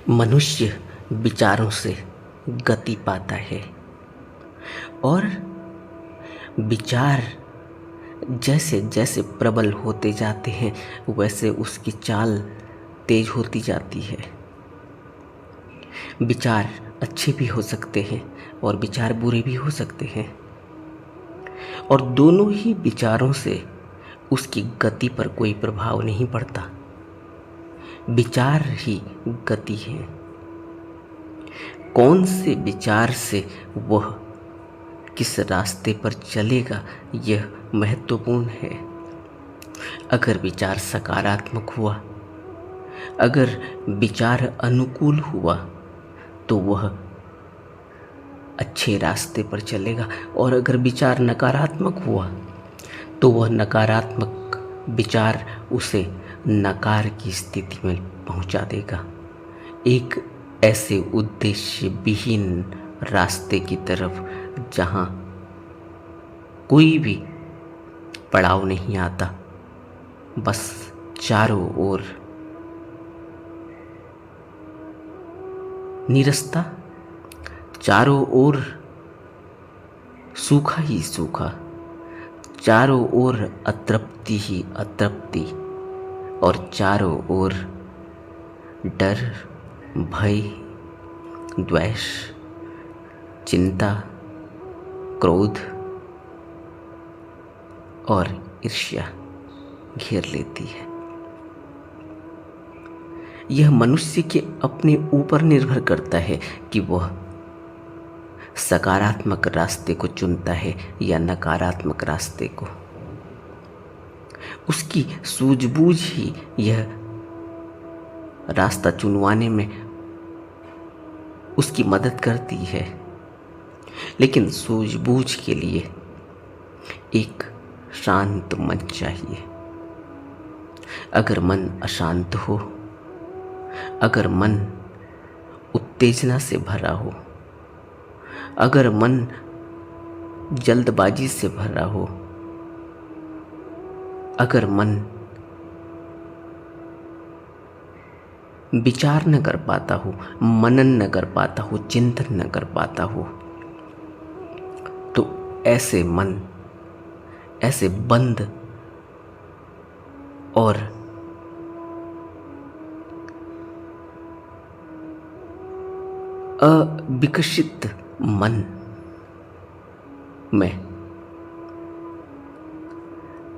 मनुष्य विचारों से गति पाता है और विचार जैसे जैसे प्रबल होते जाते हैं वैसे उसकी चाल तेज होती जाती है। विचार अच्छे भी हो सकते हैं और विचार बुरे भी हो सकते हैं और दोनों ही विचारों से उसकी गति पर कोई प्रभाव नहीं पड़ता। विचार ही गति है। कौन से विचार से वह किस रास्ते पर चलेगा यह महत्वपूर्ण है। अगर विचार सकारात्मक हुआ, अगर विचार अनुकूल हुआ तो वह अच्छे रास्ते पर चलेगा और अगर विचार नकारात्मक हुआ तो वह नकारात्मक विचार उसे नकार की स्थिति में पहुंचा देगा, एक ऐसे उद्देश्य विहीन रास्ते की तरफ जहां कोई भी पड़ाव नहीं आता, बस चारों ओर नीरसता, चारों ओर सूखा ही सूखा, चारों ओर अतृप्ति ही अतृप्ति और चारों ओर डर, भय, द्वेष, चिंता, क्रोध और ईर्ष्या घेर लेती है। यह मनुष्य के अपने ऊपर निर्भर करता है कि वह सकारात्मक रास्ते को चुनता है या नकारात्मक रास्ते को। उसकी सूझबूझ ही यह रास्ता चुनवाने में उसकी मदद करती है, लेकिन सूझबूझ के लिए एक शांत मन चाहिए। अगर मन अशांत हो, अगर मन उत्तेजना से भरा हो, अगर मन जल्दबाजी से भरा हो, अगर मन विचार न कर पाता हो, मनन न कर पाता हो, चिंतन न कर पाता हो, तो ऐसे मन, ऐसे बंद और अविकसित मन में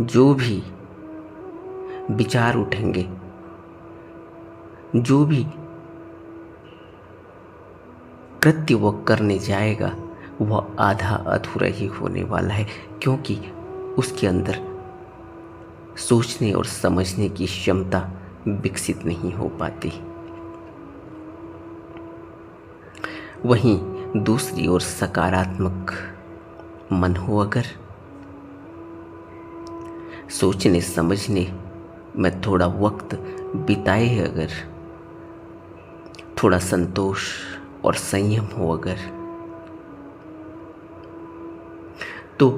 जो भी विचार उठेंगे, जो भी कृत्य वह करने जाएगा वह आधा अधूरा ही होने वाला है, क्योंकि उसके अंदर सोचने और समझने की क्षमता विकसित नहीं हो पाती। वहीं दूसरी ओर सकारात्मक मन हो, अगर सोचने समझने में थोड़ा वक्त बिताए, अगर थोड़ा संतोष और संयम हो, अगर तो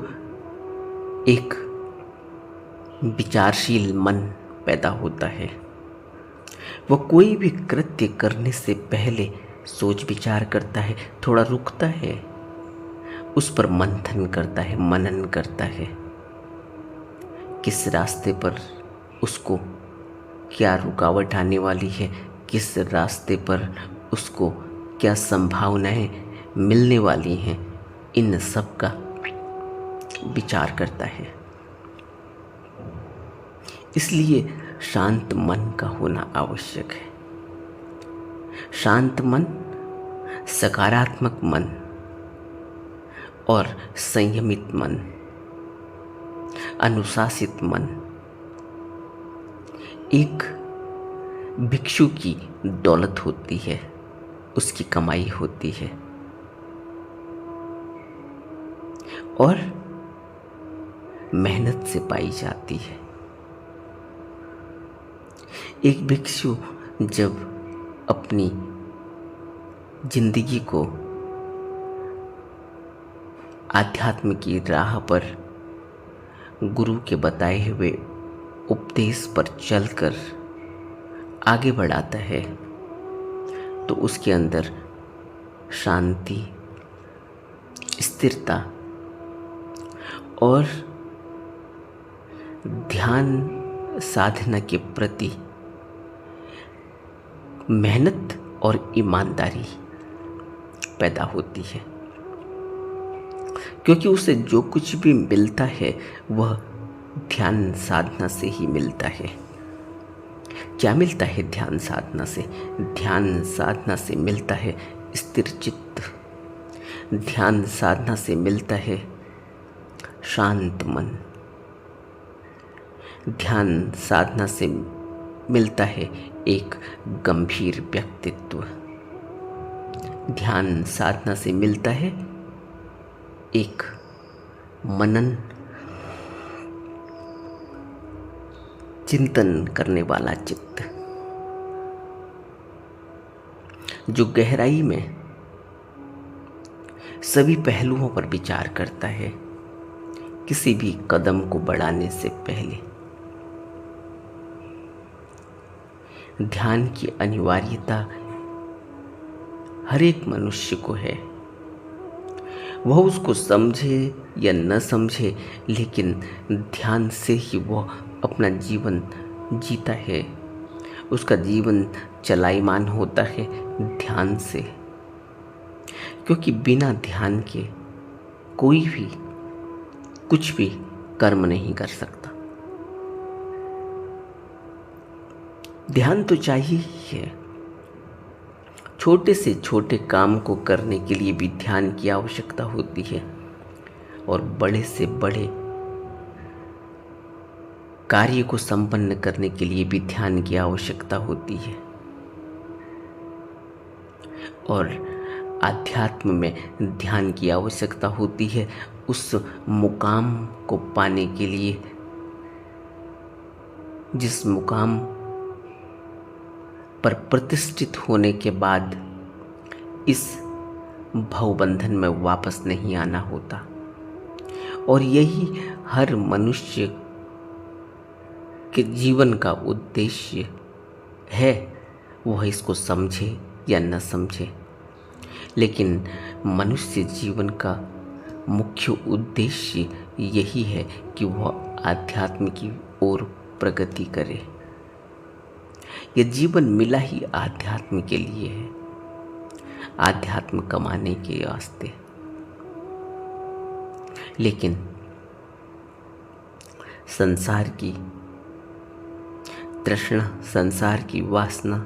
एक विचारशील मन पैदा होता है। वह कोई भी कृत्य करने से पहले सोच विचार करता है, थोड़ा रुकता है, उस पर मंथन करता है, मनन करता है, किस रास्ते पर उसको क्या रुकावट आने वाली है, किस रास्ते पर उसको क्या संभावनाएं मिलने वाली हैं, इन सब का विचार करता है। इसलिए शांत मन का होना आवश्यक है। शांत मन, सकारात्मक मन और संयमित मन, अनुशासित मन एक भिक्षु की दौलत होती है, उसकी कमाई होती है। और मेहनत से पाई जाती है। एक भिक्षु जब अपनी जिंदगी को आध्यात्म की राह पर गुरु के बताए हुए उपदेश पर चलकर आगे बढ़ाता है तो उसके अंदर शांति, स्थिरता और ध्यान साधना के प्रति मेहनत और ईमानदारी पैदा होती है, क्योंकि उसे जो कुछ भी मिलता है वह ध्यान साधना से ही मिलता है। क्या मिलता है ध्यान साधना से? ध्यान साधना से मिलता है स्थिर चित्त, ध्यान साधना से मिलता है शांत मन, ध्यान साधना से मिलता है एक गंभीर व्यक्तित्व, ध्यान साधना से मिलता है एक मनन चिंतन करने वाला चित्त, जो गहराई में सभी पहलुओं पर विचार करता है किसी भी कदम को बढ़ाने से पहले। ध्यान की अनिवार्यता हर एक मनुष्य को है, वह उसको समझे या न समझे, लेकिन ध्यान से ही वह अपना जीवन जीता है, उसका जीवन चलायमान होता है ध्यान से। क्योंकि बिना ध्यान के कोई भी कुछ भी कर्म नहीं कर सकता। ध्यान तो चाहिए ही है। छोटे से छोटे काम को करने के लिए भी ध्यान की आवश्यकता होती है, और बड़े से बड़े कार्य को संपन्न करने के लिए भी ध्यान की आवश्यकता होती है। और आध्यात्म में ध्यान की आवश्यकता होती है उस मुकाम को पाने के लिए जिस मुकाम पर प्रतिष्ठित होने के बाद इस भवबंधन में वापस नहीं आना होता। और यही हर मनुष्य के जीवन का उद्देश्य है, वह इसको समझे या न समझे, लेकिन मनुष्य जीवन का मुख्य उद्देश्य यही है कि वह आध्यात्म की ओर प्रगति करे। यह जीवन मिला ही आध्यात्म के लिए है, आध्यात्म कमाने के वास्ते। लेकिन संसार की तृष्णा, संसार की वासना,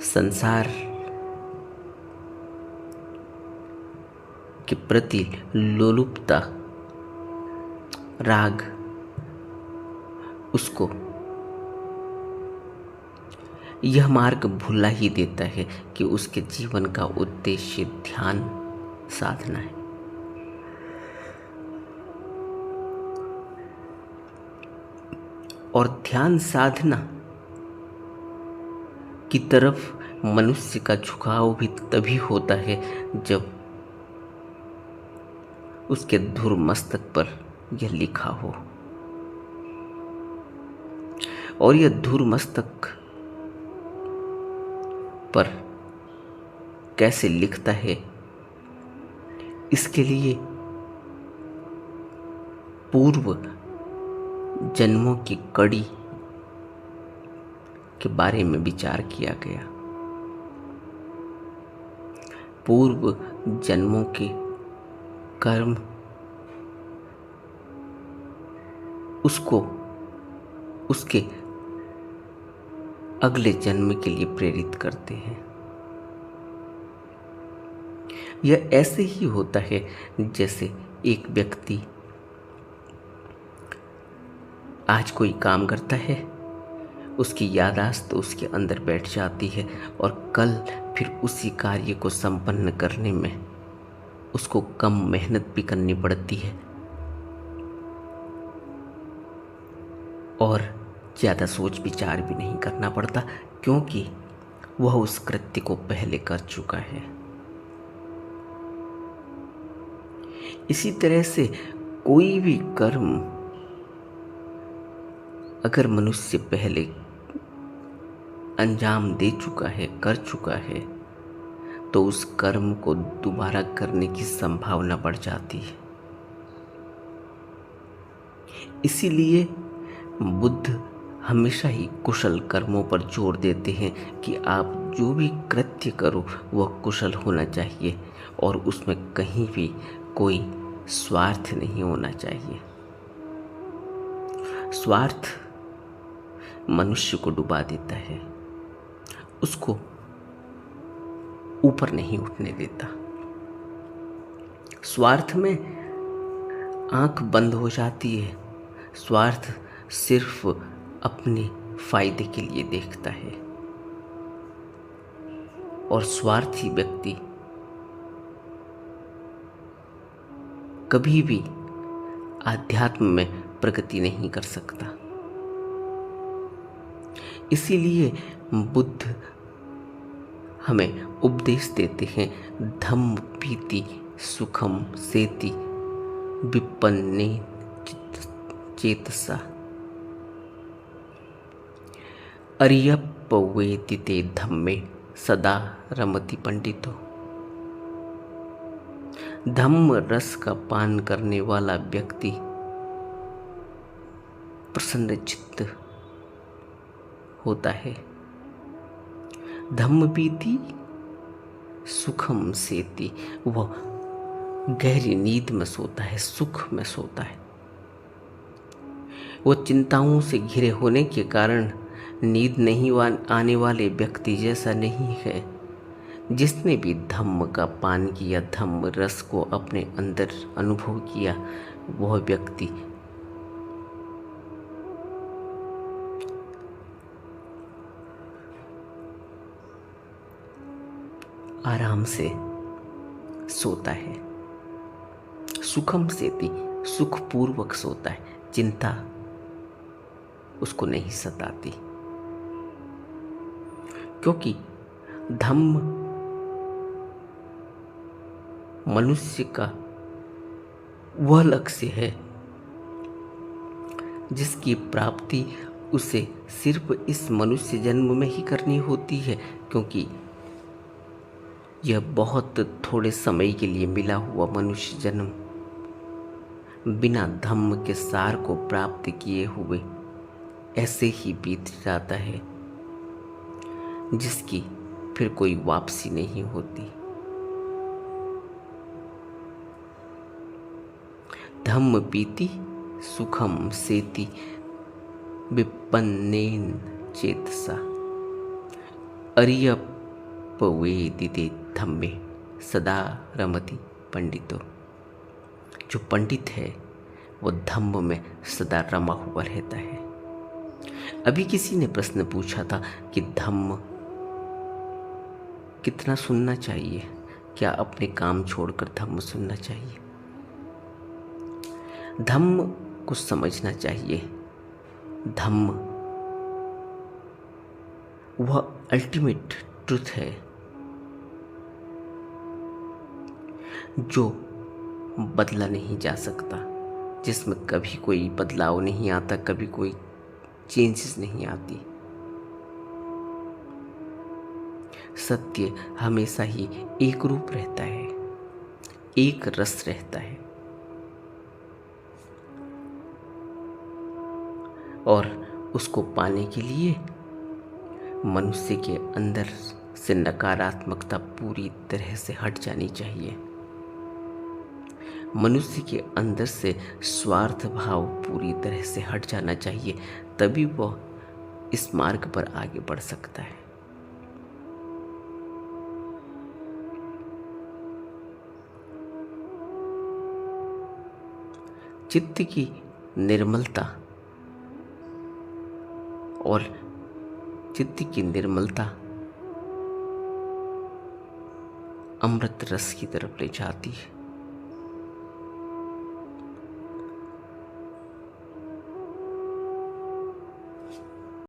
संसार के प्रति लोलुपता, राग उसको यह मार्ग भुला ही देता है कि उसके जीवन का उद्देश्य ध्यान साधना है। और ध्यान साधना की तरफ मनुष्य का झुकाव भी तभी होता है जब उसके धुर मस्तक पर यह लिखा हो। और यह धुर मस्तक पर कैसे लिखता है, इसके लिए पूर्व जन्मों की कड़ी के बारे में विचार किया गया। पूर्व जन्मों के कर्म उसको उसके अगले जन्म के लिए प्रेरित करते हैं। यह ऐसे ही होता है जैसे एक व्यक्ति आज कोई काम करता है, उसकी याददाश्त उसके अंदर बैठ जाती है और कल फिर उसी कार्य को संपन्न करने में उसको कम मेहनत भी करनी पड़ती है और ज़्यादा सोच विचार भी नहीं करना पड़ता, क्योंकि वह उस कृत्य को पहले कर चुका है। इसी तरह से कोई भी कर्म अगर मनुष्य पहले अंजाम दे चुका है, कर चुका है, तो उस कर्म को दोबारा करने की संभावना बढ़ जाती है। इसीलिए बुद्ध हमेशा ही कुशल कर्मों पर जोर देते हैं कि आप जो भी कृत्य करो वह कुशल होना चाहिए और उसमें कहीं भी कोई स्वार्थ नहीं होना चाहिए। स्वार्थ मनुष्य को डुबा देता है, उसको ऊपर नहीं उठने देता। स्वार्थ में आंख बंद हो जाती है। स्वार्थ सिर्फ अपने फायदे के लिए देखता है और स्वार्थी व्यक्ति कभी भी आध्यात्म में प्रगति नहीं कर सकता। इसीलिए बुद्ध हमें उपदेश देते हैं, धम्म पीति सुखम सेति विपन्ने चेतसा अर्यप्पवेदिते धम्मे सदा रमति पंडितो। धम्म रस का पान करने वाला व्यक्ति प्रसन्न चित्त होता है। धम्म पीति सुखम सेति, वह गहरी नींद में सोता है, सुख में सोता है। वो चिंताओं से घिरे होने के कारण नींद नहीं आने वाले व्यक्ति जैसा नहीं है। जिसने भी धम्म का पान किया, धम्म रस को अपने अंदर अनुभव किया, वह व्यक्ति आराम से सोता है। सुखम सेति, सुखपूर्वक सोता है, चिंता उसको नहीं सताती। क्योंकि धम्म मनुष्य का वह लक्ष्य है जिसकी प्राप्ति उसे सिर्फ इस मनुष्य जन्म में ही करनी होती है, क्योंकि यह बहुत थोड़े समय के लिए मिला हुआ मनुष्य जन्म बिना धम्म के सार को प्राप्त किए हुए ऐसे ही बीत जाता है, जिसकी फिर कोई वापसी नहीं होती। धम्म पीति सुखम सेति विपन्नेन चेतसा अर्यप्पवेदिते धम्मे सदा रमति पंडितो। जो पंडित है वो धम्म में सदा रमा हुआ रहता है। अभी किसी ने प्रश्न पूछा था कि धम्म कितना सुनना चाहिए, क्या अपने काम छोड़कर धम्म सुनना चाहिए? धम्म को समझना चाहिए। धम्म वह अल्टीमेट ट्रुथ है जो बदला नहीं जा सकता, जिसमें कभी कोई बदलाव नहीं आता, कभी कोई चेंजेस नहीं आती। सत्य हमेशा ही एक रूप रहता है, एक रस रहता है, और उसको पाने के लिए मनुष्य के अंदर से नकारात्मकता पूरी तरह से हट जानी चाहिए। मनुष्य के अंदर से स्वार्थ भाव पूरी तरह से हट जाना चाहिए, तभी वह इस मार्ग पर आगे बढ़ सकता है। चित्त की निर्मलता और चित्त की निर्मलता अमृत रस की तरफ ले जाती है।